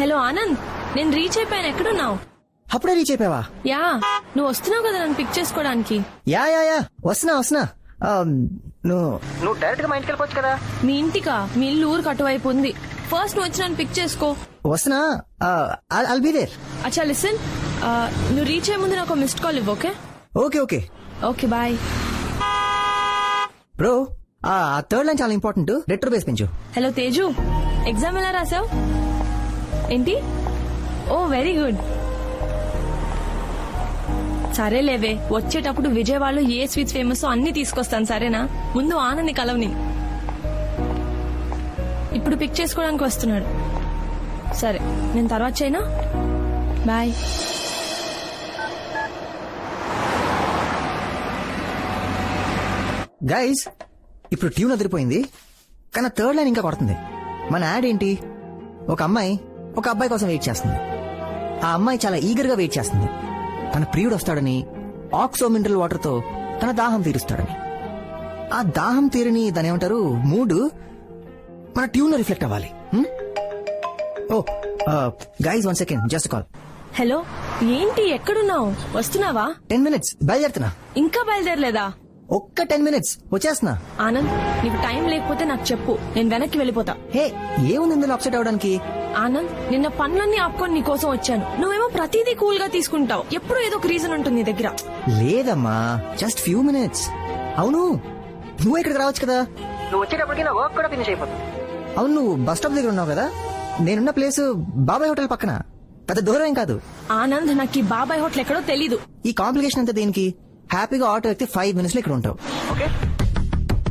Hello Anand, నేను reach అయిపోయాను. ఎక్కడున్నావు? అప్పుడే రీచ్ అయిపోయావా? యా, నువ్వు వస్తున్నావు కదా నన్ను పిక్ చేసుకోవడానికి. యా వస్తున్నా. నువ్వు డైరెక్ట్ గా మా ఇంటికి వెళ్ళిపోవచ్చు కదా. మీ ఇంటికా? మీ ఇల్లు ఊరికి అటువైపు ఉంది. ఫస్ట్ నువ్వు వచ్చి నన్ను పిక్ చేసుకో. వస్తున్నా. I'll be there. అచ్చా లిసన్, నువ్వు రీచ్ అయ్యే ముందు నాకు మిస్డ్ కాల్ ఇవ్వు. Okay okay okay bye. Bro, ఆ థర్డ్ లైన్ చాలా ఇంపార్టెంట్. రెట్రో బేస్ పెంచు. హలో తేజు, ఎగ్జామ్ ఎలా రాసావు? ఏంటి? ఓ వెరీ గుడ్. సరే లేవే, వచ్చేటప్పుడు విజయవాడలో ఏ స్వీట్స్ ఫేమస్ అన్ని తీసుకొస్తాను సరేనా? ముందు ఆనంద్ని కలవని. ఇప్పుడు పిక్ చేసుకోవడానికి వస్తున్నాడు. సరే, నేను తర్వాత చేయనా? బాయ్. గైస్, ఇప్పుడు ట్యూన్ అదిరిపోయింది, కానీ థర్డ్ లైన్ ఇంకా కొడుతుంది. మన యాడ్ ఏంటి? ఒక అమ్మాయి ఒక అబ్బాయి కోసం వెయిట్ చేస్తుంది. ఆ అమ్మాయి చాలా ఈగర్ గా వెయిట్ చేస్తుంది. తన ప్రియుడు వస్తాడని, ఆక్సో మినరల్ వాటర్ తో తన దాహం తీరుస్తాడని. ఆ దాహం తీరని దాని ఏమంటారు, మూడ్ మన ట్యూన్ లో రిఫ్లెక్ట్ అవ్వాలి. Oh guys, 1 second, just call. Hello, ఏంటి ఎక్కడున్నావు? వస్తున్నావా? 10 minutes బయలుదేరుతున్నా. ఇంకా బయలుదేరలేదా? ఒక్క 10 minutes వచ్చేస్తున్నా. ఆనంద్, నీకు టైం లేకపోతే నాకు చెప్పు, నేను వెనక్కి వెళ్ళిపోతా. హే, ఏముంది ఇందులో అప్సెట్ అవడానికి? ఆనంద్, నిన్న పనులన్నీ ఆపుకొని నీ కోసం వచ్చాను. నువ్వేమో ప్రతిదీ కూల్ గా తీసుకుంటావు. ఎప్పుడు ఏదో ఒక రీజన్ ఉంటుంది నీ దగ్గర. లేదమ్మా, జస్ట్ ఫ్యూ మినిట్స్. అవును, నువ్వు ఇక్కడికి రావచ్చు కదా. నువ్వు వచ్చేటప్పటికి నా వర్క్ కూడా ఫినిష్ అయిపోతుంది. అవును, నువ్వు బస్ స్టాప్ దగ్గర ఉన్నావు కదా. నేనున్న ప్లేస్ బాబాయ్ హోటల్ పక్కన, పెద్ద దూరం ఏం కాదు. ఆనంద్, నాకు ఈ బాబాయ్ హోటల్ ఎక్కడో తెలీదు. ఈ కాంప్లికేషన్ అంతా దేనికి? హ్యాపీగా ఆటో ఎక్కితే 5 minutes లో ఇక్కడ ఉంటావు. ఓకే,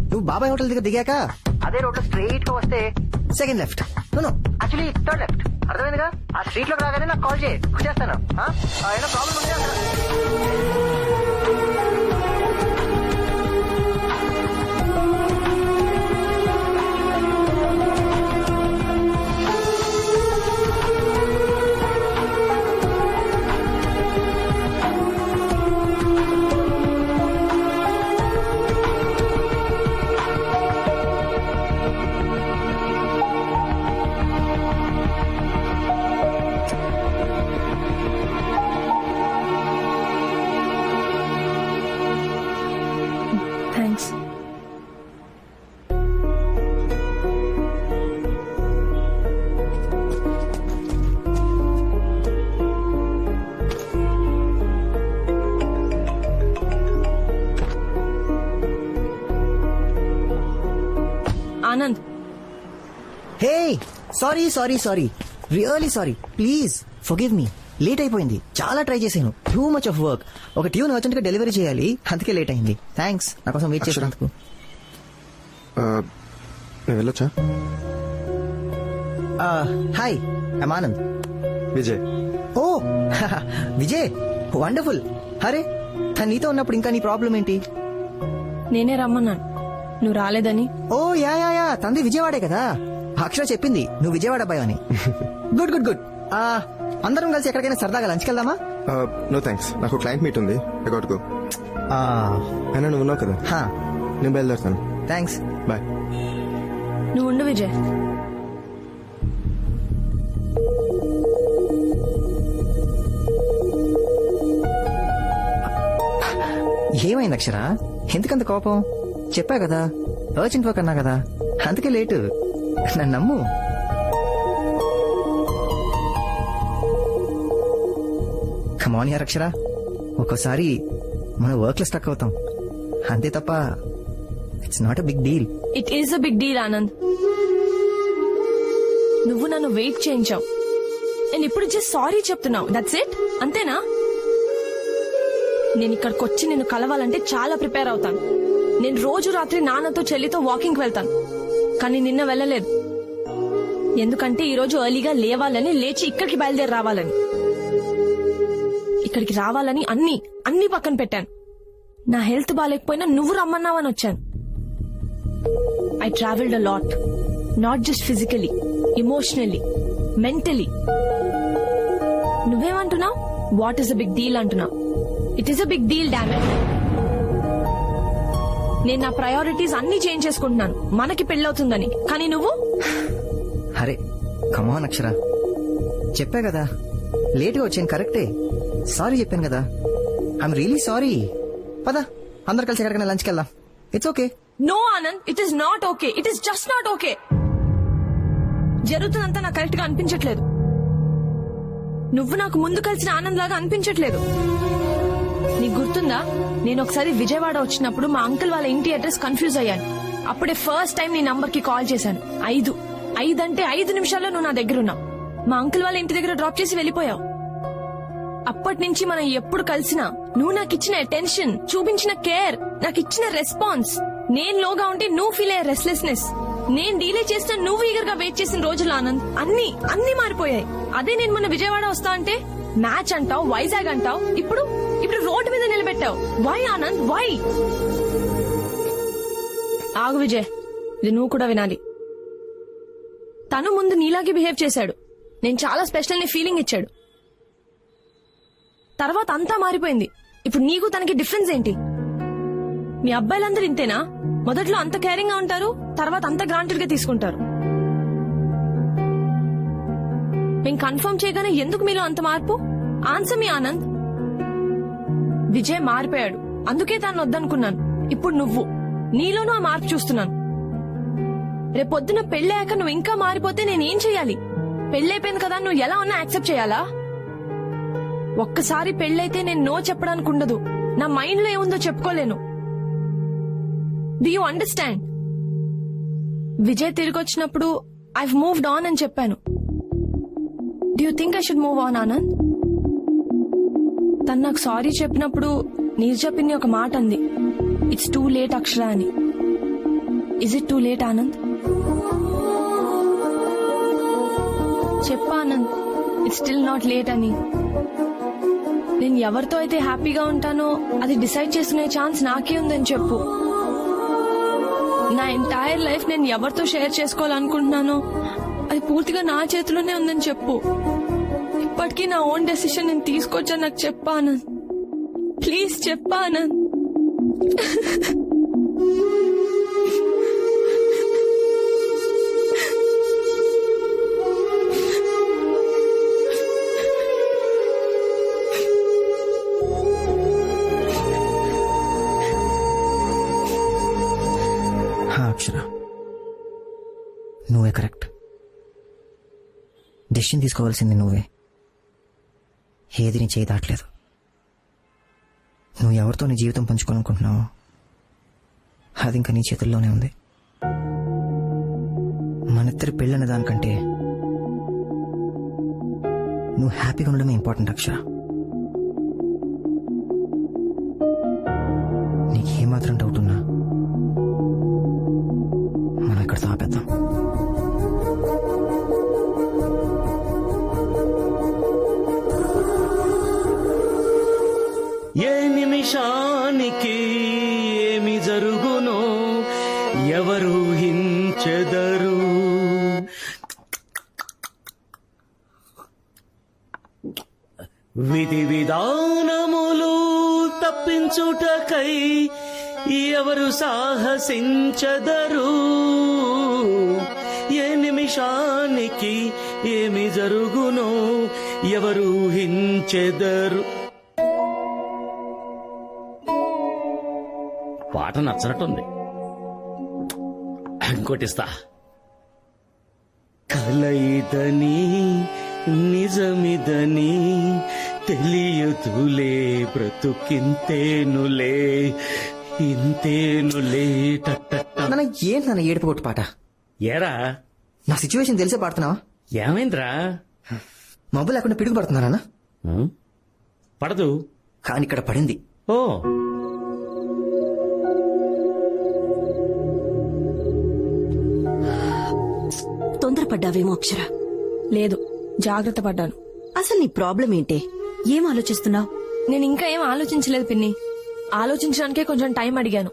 నువ్వు బాబాయ్ హోటల్ దగ్గర దిగాక అదే రోడ్ లో స్ట్రైట్ గా వస్తే second left. Actually third left. అర్థమైందిగా? ఆ స్ట్రీట్ లోకి రాగానే నాకు కాల్ చేయి, వచ్చేస్తాను. ఏదైనా ప్రాబ్లం ఉంటే thanks. Anand, hey, sorry, really sorry. Please forgive me. Late అయిపోయింది, చాలా ట్రై చేశాను. Too much of work. ఒక ట్యూన్ అర్జెంట్ గా డెలివరీ చేయాలి, అందుకే లేట్ అయింది. థ్యాంక్స్ నా కోసం వెయిట్ చేసినందుకు. నేను వెళ్ళొచ్చా? Hi, I'm Anand. Vijay. Oh Vijay, wonderful. అరే, తను నీతో ఉన్నప్పుడు ఇంకా నీ ప్రాబ్లం ఏంటి? నేనే రమ్మన్నాను, నువ్వు రాలేదని. ఓ యా తంది విజయవాడే కదా. అక్షర చెప్పింది నువ్వు విజయవాడ అబ్బాయి అని. గుడ్. అందరం కలిసి ఎక్కడికైనా సరదాగా లంచ్కి వెళ్దామా? నో థ్యాంక్స్, నాకు క్లయింట్ మీట్ ఉంది. ఎక్కడికో అయినా నువ్వు ఉన్నావు కదా, నేను బయలుదేరుతాను. Thanks, bye. నువ్వు ఉండు విజయ్. ఏమైంది అక్షర? ఎందుకంత కోపం? చెప్పా కదా, అర్జెంట్ వర్క్ అన్నా కదా, అందుకే లేటు. నన్ను నమ్ము. కమాన్ యార్ అక్షర, ఒక్కోసారి మన వర్క్ లో స్టక్ అవుతాం, అంతే తప్ప it's not a big deal. It is a big deal Anand. నువ్వు నన్ను వెయిట్ చేయించావు, నేను ఇప్పుడు జస్ట్ సారీ చెప్తున్నావు. దట్స్ ఇట్, అంతేనా? నేను ఇక్కడికి వచ్చి నిన్ను కలవాలంటే చాలా ప్రిపేర్ అవుతాను. నేను రోజు రాత్రి నాన్నతో చెల్లితో వాకింగ్ వెళ్తాను, కానీ నిన్న వెళ్ళలేదు. ఎందుకంటే ఈ రోజు ఎర్లీగా లేవాలని, లేచి ఇక్కడికి బయలుదేరి రావాలని. ఇక్కడికి రావాలని అన్ని పక్కన పెట్టాను. నా హెల్త్ బాగాలేకపోయినా నువ్వు రమ్మన్నావని వచ్చాను. I travelled a lot, not just physically, emotionally, mentally. నువ్వేమంటున్నావు? What is a big deal అంటున్నావు. It is a big deal, damage. నేను నా ప్రయారిటీస్ అన్ని చేంజ్ చేసుకుంటున్నాను మనకి పెళ్ళవుతుందని, కానీ నువ్వు. అరే కమాన్ అక్షర, చెప్పా కదా లేట్గా వచ్చాను కరెక్టే. సారీ చెప్పాను కదా. I'm really sorry. పద అందరు కలిసి ఎక్కడికైనా లంచ్కి వెళ్దాం. It's okay. No Anand, it is not okay. It is just not okay. జరుగుతుందంతా నాకు కరెక్ట్ గా అనిపించట్లేదు. నువ్వు నాకు ముందు కలిసిన ఆనంద్ లాగా అనిపించట్లేదు. నీకు గుర్తుందా, నేను ఒకసారి విజయవాడ వచ్చినప్పుడు మా అంకుల్ వాళ్ళ ఇంటి అడ్రస్ కన్ఫ్యూజ్ అయ్యాను. అప్పుడే ఫస్ట్ టైం నీ నంబర్ కి కాల్ చేశాను. 5 అంటే 5 నిమిషాల్లో నువ్వు నా దగ్గర ఉన్నావు. మా అంకుల్ వాళ్ళ ఇంటి దగ్గర డ్రాప్ చేసి వెళ్ళిపోయావు. అప్పటి నుంచి మనం ఎప్పుడు కలిసినా నువ్వు నాకు ఇచ్చిన అటెన్షన్, చూపించిన కేర్, నాకు ఇచ్చిన రెస్పాన్స్, నేను లోగా ఉంటే నువ్వు ఫీల్ అయ్యే రెస్ట్లెస్నెస్, నేను డీలే చేస్తే నువ్వు ఈగర్ గా వెయిట్ చేసిన రోజులు ఆనంద్ అన్ని మారిపోయాయి. అదే నేను మొన్న విజయవాడ వస్తా అంటే మ్యాచ్ అంటావు, వైజాగ్ అంటావు, ఇప్పుడు రోడ్డు మీద నిలబెట్టావు. Why Anand, why? ఆగు విజయ్, ఇది నువ్వు కూడా వినాలి. తను ముందు నీలాగే బిహేవ్ చేశాడు. నేను చాలా స్పెషల్ ని ఫీలింగ్ ఇచ్చాడు. తర్వాత అంతా మారిపోయింది. ఇప్పుడు నీకు తనకి డిఫరెన్స్ ఏంటి? మీ అబ్బాయిలందరూ ఇంతేనా? మొదట్లో అంత కేరింగ్ గా ఉంటారు, తర్వాత అంత గ్రాంటెడ్ గా తీసుకుంటారు. మేము కన్ఫర్మ్ చేయగానే ఎందుకు మీలో అంత మార్పు? ఆన్సర్ మీ ఆనంద్. విజయ్ మారిపోయాడు, అందుకే తాను వద్దనుకున్నాను. ఇప్పుడు నువ్వు నీలోనూ ఆ మార్పు చూస్తున్నాను. రేపొద్దున పెళ్ళాక నువ్వు ఇంకా మారిపోతే నేనేం చెయ్యాలి? పెళ్ళైపోయింది కదా, నువ్వు ఎలా ఉన్నా యాక్సెప్ట్ చేయాలా? ఒక్కసారి పెళ్ళైతే నేను నో చెప్పడానికి ఉండదు. నా మైండ్ లో ఏముందో చెప్పుకోలేను. Do you understand? విజయ్ తిరిగి వచ్చినప్పుడు ఐవ్ మూవ్డ్ ఆన్ అని చెప్పాను. Do you think I should move on Anand? తను నాకు సారీ చెప్పినప్పుడు నీర్జా పిన్ని ఒక మాట అంది, ఇట్స్ టూ లేట్ అక్షర అని. Is it too late Anand? చెప్పా Anand, it's still not late అని. నేను ఎవరితో అయితే హ్యాపీగా ఉంటానో అది డిసైడ్ చేసుకునే ఛాన్స్ నాకే ఉందని చెప్పు. నా ఎంటైర్ లైఫ్ నేను ఎవరితో షేర్ చేసుకోవాలనుకుంటున్నానో అది పూర్తిగా నా చేతిలోనే ఉందని చెప్పు. ఇప్పటికీ నా ఓన్ డెసిషన్ నేను తీసుకొచ్చా నాకు చెప్పా ఆనంద్. ప్లీజ్ చెప్పా ఆనంద్. అక్షర, నువ్వే కరెక్ట్. డెసిషన్ తీసుకోవాల్సింది నువ్వే. ఏది నీ చేయి దాటలేదు. నువ్వు ఎవరితో నీ జీవితం పంచుకోవాలనుకుంటున్నావో అది ఇంకా నీ చేతుల్లోనే ఉంది. మనిద్దరి పెళ్ళన్న దానికంటే నువ్వు హ్యాపీగా ఉండడమే ఇంపార్టెంట్ అక్షర. నీకేమాత్రం డౌట్ ఉన్నా మనం ఇక్కడితో ఆపేద్దాం. ఏ నిమిషానికి ఏమి జరుగునో ఎవరు హించెదరు. విధి విధానములు తప్పించుటకై ఎవరు సాహసించదరు. ఏ నిమిషానికి ఏమి జరుగునో ఎవరు హించెదరు. పాట నచ్చనట్టుంది, ఇంకోటిస్తా. కలయిదని నిజమిదని తెలియదులే బ్రతుకింతేనులే ఇంతేనులే. నాన్న ఏంటి నాన్న ఏడుపు కొట్టు పాట? ఏరా నా సిచ్యువేషన్ తెలిసే పాడుతున్నావా? ఏమైందిరా? మబ్బు లేకుండా పిడుగు పడుతున్నానా? పడదు, కానీ ఇక్కడ పడింది. ఓ తొందరపడ్డావేమో అక్షర. లేదు, జాగ్రత్త పడ్డాను. అసలు నీ ప్రాబ్లం ఏంటే? ఏం ఆలోచిస్తున్నావు? నేను ఇంకా ఏం ఆలోచించలేదు పిన్ని. ఆలోచించడానికే కొంచెం టైం అడిగాను.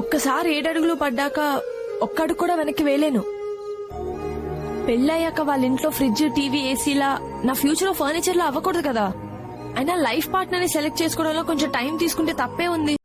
ఒక్కసారి 7 అడుగులు పడ్డాక ఒక్క అడుగు కూడా వెనక్కి వేయలేను. పెళ్ళయ్యాక వాళ్ళ ఇంట్లో ఫ్రిడ్జ్, టీవీ, ఏసీలా నా ఫ్యూచర్ లో ఫర్నిచర్ లా అవ్వకూడదు కదా. అయినా లైఫ్ పార్ట్నర్ ని సెలెక్ట్ చేసుకోవడంలో కొంచెం టైం తీసుకుంటే తప్పే ఉంది.